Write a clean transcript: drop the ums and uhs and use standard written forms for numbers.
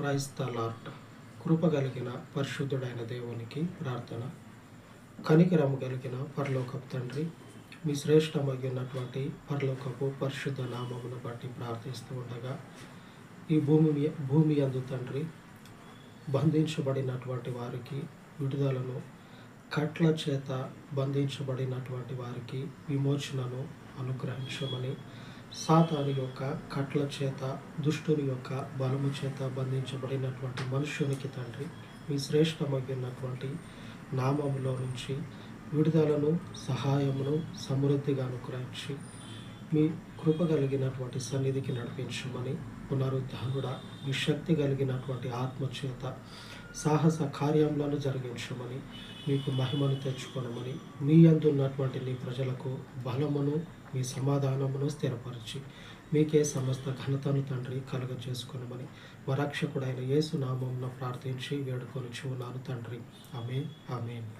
Praise the lord. కృపగలిగిన పరిశుద్ధుడైన దేవునికి ప్రార్థన. కనికరము కలిగిన పరలోకపు తండ్రి, మీ శ్రేష్టమైనటువంటి పరలోకపు పరిశుద్ధ నామమును బట్టి ప్రార్థిస్తూ ఉండగా, ఈ భూమి యందు తండ్రి బంధించబడినటువంటి వారికి విడుదలను, కట్ల చేత బంధించబడినటువంటి వారికి విమోచనను అనుగ్రహించమని, సాతాను యొక్క కట్ల చేత, దుష్టుని యొక్క బలము చేత బంధించబడినటువంటి మనుషునికి తండ్రి మీ శ్రేష్టమైనటువంటి నామములో నుంచి విడుదలను, సహాయమును సమృద్ధిగా అనుగ్రహించి మీ కృప కలిగినటువంటి సన్నిధికి నడిపించమని, పునరుద్ధానుడా మీ శక్తి కలిగినటువంటి ఆత్మచేత సాహస కార్యములను జరిగించమని, మీకు మహిమను తెచ్చుకొనమని, మీ యందు ఉన్నటువంటి నీ ప్రజలకు బలమును, మీ సమాధానమును స్థిరపరిచి మీకే సమస్త ఘనతను తండ్రి కలుగజేసుకొనమని మా రక్షకుడైన యేసు నామమున ప్రార్థించి వేడుకొనుచున్నాను తండ్రి. ఆమేన్, ఆమేన్.